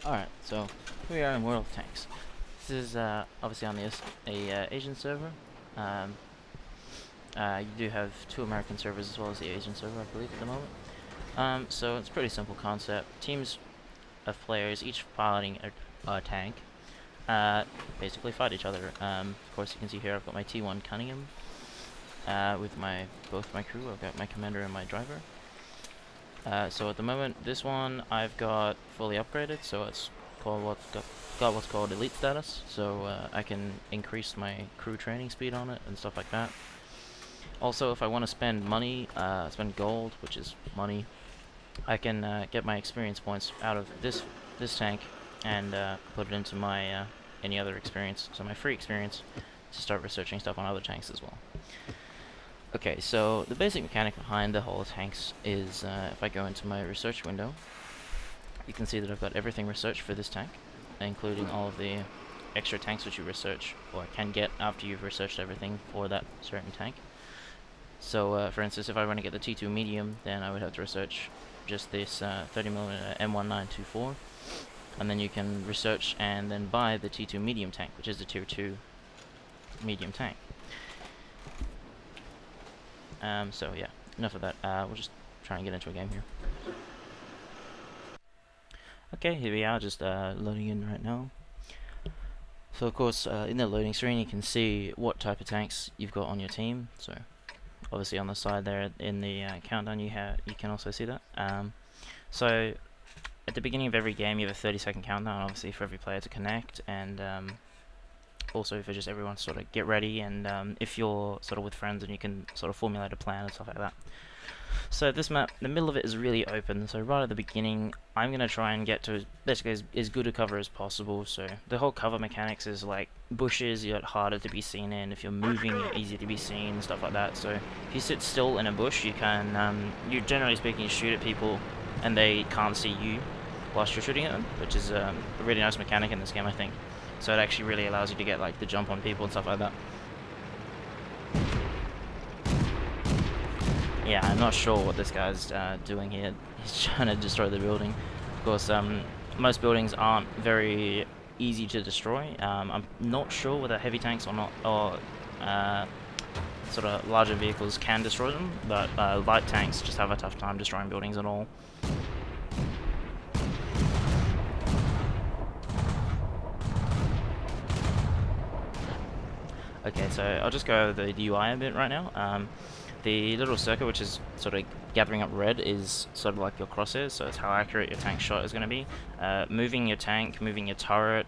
Alright, so here we are in World of Tanks. This is obviously on the Asian server. Um, you do have two American servers as well as the Asian server, I believe, at the moment. So it's a pretty simple concept. Teams of players, each piloting a tank, basically fight each other. Of course, you can see here I've got my T1 Cunningham with both my crew. I've got my commander and my driver. So at the moment, this one I've got fully upgraded, so it's called what's called elite status. So I can increase my crew training speed on it and stuff like that. Also, if I want to spend money, spend gold, which is money, I can get my experience points out of this tank and put it into my any other experience, so my free experience, to start researching stuff on other tanks as well. Okay, so the basic mechanic behind the whole tanks is, if I go into my research window, you can see that I've got everything researched for this tank, including all of the extra tanks which you research, or can get after you've researched everything for that certain tank. So, for instance, if I want to get the T2 medium, then I would have to research just this 30mm M1924, and then you can research and then buy the T2 medium tank, which is the tier 2 medium tank. So yeah, enough of that. We'll just try and get into a game here. Okay, here we are, just loading in right now. So of course, in the loading screen you can see what type of tanks you've got on your team. So obviously on the side there in the countdown you can also see that. So at the beginning of every game you have a 30-second countdown, obviously, for every player to connect, and also for just everyone to sort of get ready, and if you're sort of with friends, and you can sort of formulate a plan and stuff like that. So this map, the middle of it is really open, so right at the beginning I'm going to try and get to basically as good a cover as possible. So the whole cover mechanics is like bushes, you're harder to be seen in. If you're moving, you're easier to be seen, and stuff like that. So if you sit still in a bush, you can, you generally speaking, shoot at people and they can't see you whilst you're shooting at them, which is a really nice mechanic in this game, I think. So it actually really allows you to get like the jump on people and stuff like that. Yeah, I'm not sure what this guy's doing here. He's trying to destroy the building. Of course, most buildings aren't very easy to destroy. I'm not sure whether heavy tanks or not, or sort of larger vehicles can destroy them, but light tanks just have a tough time destroying buildings at all. Okay, so I'll just go over the UI a bit right now. The little circle, which is sort of gathering up red, is sort of like your crosshairs, so it's how accurate your tank shot is going to be. Moving your tank, moving your turret,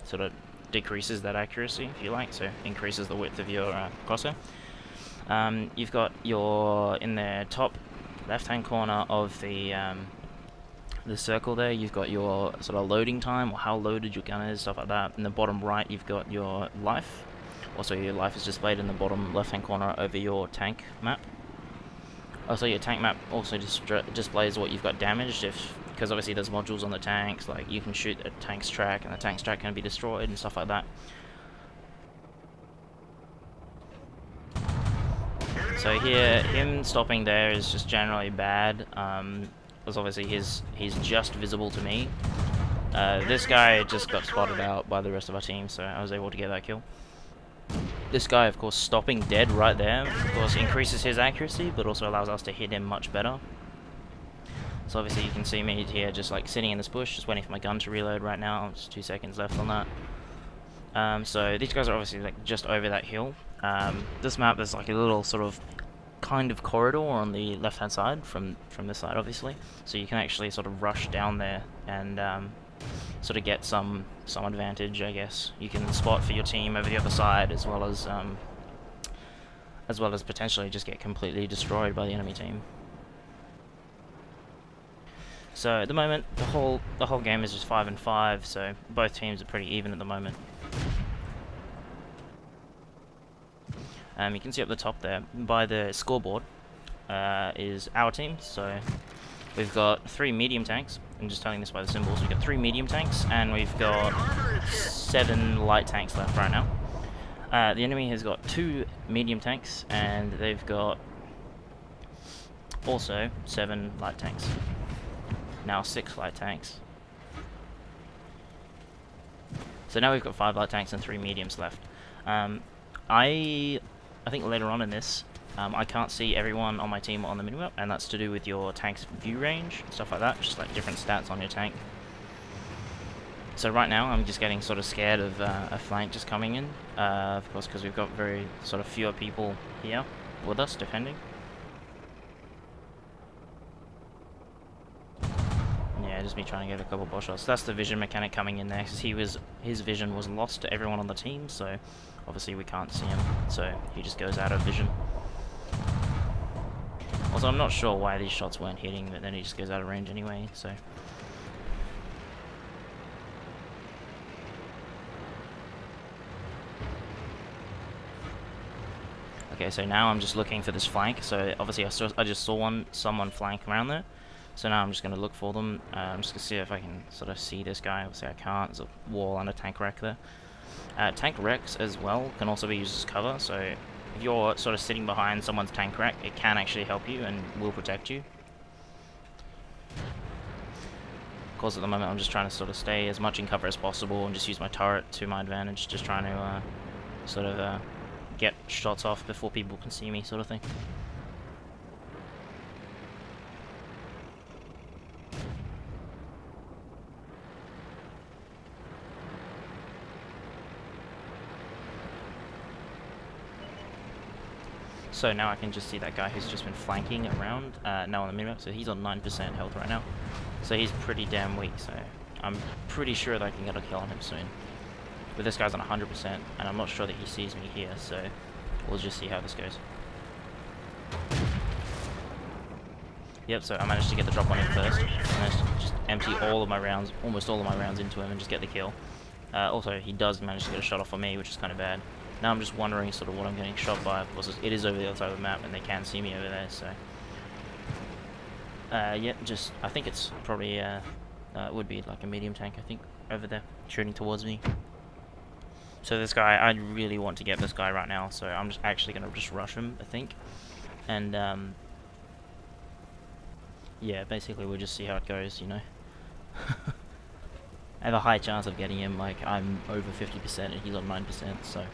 sort of decreases that accuracy, if you like, so increases the width of your crosshair. You've got your, in the top left-hand corner of the circle there, you've got your sort of loading time, or how loaded your gun is, stuff like that. In the bottom right, you've got your life. Also, your life is displayed in the bottom left-hand corner over your tank map. Also, your tank map also displays what you've got damaged, because obviously there's modules on the tanks, like you can shoot a tank's track, and the tank's track can be destroyed and stuff like that. So here, him stopping there is just generally bad, because obviously he's just visible to me. This guy just got spotted out by the rest of our team, so I was able to get that kill. This guy, of course, stopping dead right there, of course, increases his accuracy, but also allows us to hit him much better. So obviously you can see me here just like sitting in this bush, just waiting for my gun to reload right now. Just 2 seconds left on that. So these guys are obviously like just over that hill. This map is like a little sort of kind of corridor on the left-hand side from this side, obviously. So you can actually sort of rush down there and sort of get some advantage, I guess. You can spot for your team over the other side, as well as potentially just get completely destroyed by the enemy team. So at the moment, the whole game is just 5-5, so both teams are pretty even at the moment. You can see up the top there, by the scoreboard, is our team. So we've got 3 medium tanks. I'm just telling this by the symbols. We've got 3 medium tanks, and we've got 7 light tanks left right now. The enemy has got 2 medium tanks, and they've got also 7 light tanks. Now 6 light tanks. So now we've got 5 light tanks and 3 mediums left. I think later on in this, I can't see everyone on my team on the minimap, and that's to do with your tank's view range, stuff like that, just like different stats on your tank. So right now I'm just getting sort of scared of a flank just coming in, of course because we've got very sort of fewer people here with us defending. Yeah, just me trying to get a couple ball shots. That's the vision mechanic coming in there, because his vision was lost to everyone on the team, so obviously we can't see him, so he just goes out of vision. Also, I'm not sure why these shots weren't hitting, but then he just goes out of range anyway, so. Okay, so now I'm just looking for this flank. So obviously I just saw someone flank around there. So now I'm just going to look for them. I'm just going to see if I can sort of see this guy. Obviously I can't. There's a wall and a tank wreck there. Tank wrecks as well can also be used as cover. So if you're sort of sitting behind someone's tank wreck, it can actually help you and will protect you. Of course, at the moment I'm just trying to sort of stay as much in cover as possible and just use my turret to my advantage. Just trying to sort of get shots off before people can see me, sort of thing. So now I can just see that guy who's just been flanking around now on the minimap, so he's on 9% health right now. So he's pretty damn weak, so I'm pretty sure that I can get a kill on him soon. But this guy's on 100%, and I'm not sure that he sees me here, so we'll just see how this goes. Yep, so I managed to get the drop on him first. I managed to just empty all of my rounds, almost all of my rounds into him and just get the kill. Also, he does manage to get a shot off on me, which is kind of bad. Now I'm just wondering sort of what I'm getting shot by. Of course, it is over the other side of the map, and they can see me over there, so. Yeah, just, I think it's probably, it would be like a medium tank, I think, over there, shooting towards me. So this guy, I really want to get this guy right now, so I'm just actually going to just rush him, I think. And, yeah, basically we'll just see how it goes, you know. I have a high chance of getting him, like, I'm over 50% and he's on 9%, so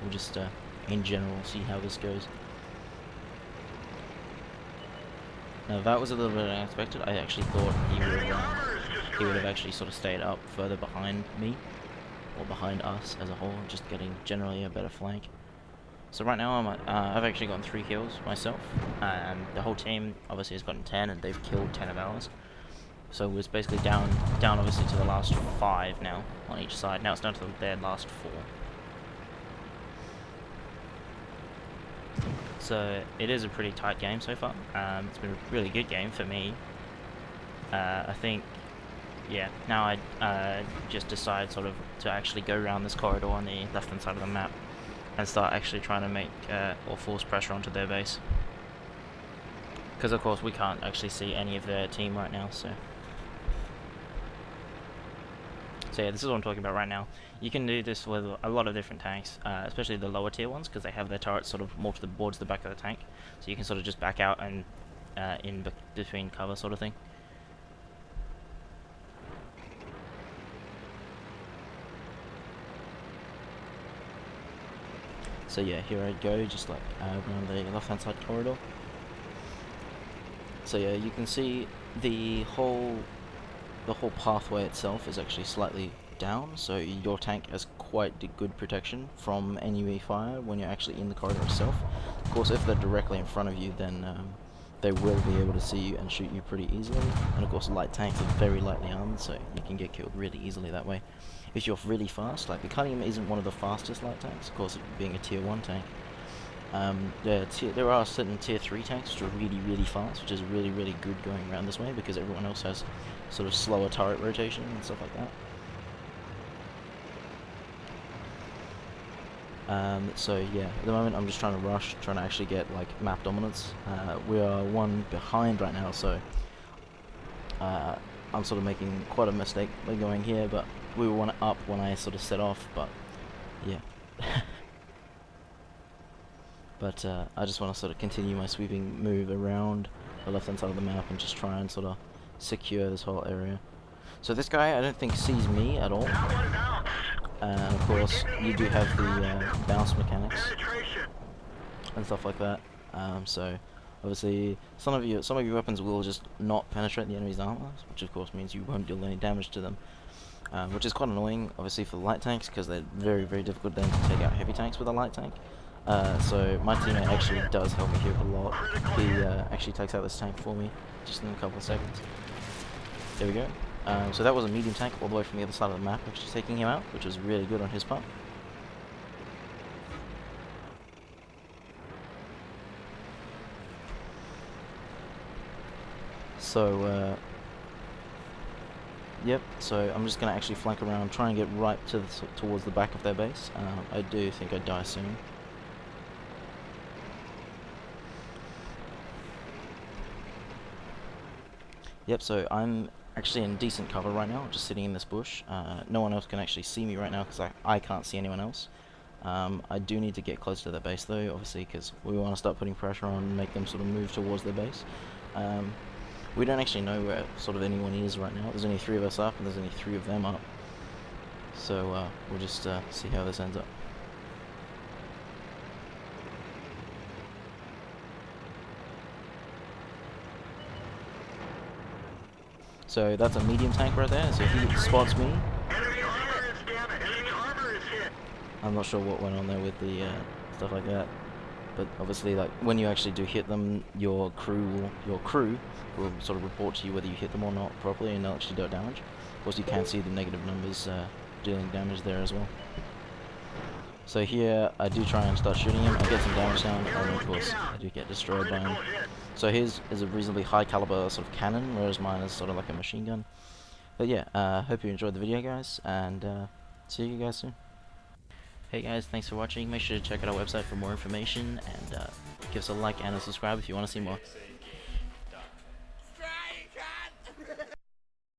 we'll just, in general, see how this goes. Now, that was a little bit unexpected. I actually thought he would have actually sort of stayed up further behind me, or behind us as a whole, just getting generally a better flank. So right now I'm at, I've actually gotten 3 kills myself, and the whole team obviously has gotten 10, and they've killed 10 of ours. So it's basically down obviously to the last 5 now on each side. Now it's down to their last 4. So it is a pretty tight game so far. It's been a really good game for me. I think, yeah, now I just decide sort of to actually go around this corridor on the left hand side of the map and start actually trying to make or force pressure onto their base. Because of course we can't actually see any of their team right now, so. So yeah, this is what I'm talking about right now. You can do this with a lot of different tanks, especially the lower tier ones, because they have their turrets sort of more towards the back of the tank. So you can sort of just back out and in between cover sort of thing. So yeah, here I go, just like around the left hand side corridor. So yeah, you can see the whole pathway itself is actually slightly down, so your tank has quite good protection from enemy fire when you're actually in the corridor itself. Of course, if they're directly in front of you, then they will be able to see you and shoot you pretty easily. And of course, light tanks are very lightly armed, so you can get killed really easily that way. If you're really fast, like the Cunningham isn't one of the fastest light tanks, of course, being a tier 1 tank. There are certain tier 3 tanks which are really fast, which is really good going around this way, because everyone else has sort of slower turret rotation and stuff like that. So yeah, at the moment I'm just trying to rush, trying to actually get like map dominance. We are 1 behind right now, so I'm sort of making quite a mistake by going here, but we were 1 up when I sort of set off, but yeah. But I just want to sort of continue my sweeping move around the left hand side of the map and just try and sort of secure this whole area. So this guy I don't think sees me at all. and of course you do have the bounce mechanics and stuff like that. So obviously some of your weapons will just not penetrate the enemy's armor, which of course means you won't deal any damage to them, which is quite annoying obviously for the light tanks, because they're very, very difficult then to take out heavy tanks with a light tank. So my teammate actually does help me here a lot. He actually takes out this tank for me just in a couple of seconds. There we go. So that was a medium tank all the way from the other side of the map actually taking him out, which was really good on his part. So yep, so I'm just going to actually flank around, try and get right towards the back of their base. I do think I die soon. Yep, so I'm actually in decent cover right now, just sitting in this bush. No one else can actually see me right now because I can't see anyone else. I do need to get close to their base though, obviously, because we want to start putting pressure on and make them sort of move towards their base. We don't actually know where sort of anyone is right now. There's only 3 of us up and there's only 3 of them up. So we'll just see how this ends up. So that's a medium tank right there, so he spots me. Enemy armor is damaged. Enemy armor is hit. I'm not sure what went on there with the stuff like that, but obviously, like, when you actually do hit them, your crew will sort of report to you whether you hit them or not properly, and they'll actually do damage. Of course, you can see the negative numbers dealing damage there as well. So here, I do try and start shooting him. I get some damage down, and of course, I do get destroyed by him. So his is a reasonably high caliber sort of cannon, whereas mine is sort of like a machine gun. But yeah, hope you enjoyed the video, guys, and see you guys soon. Hey guys, thanks for watching. Make sure to check out our website for more information, and give us a like and a subscribe if you want to see more.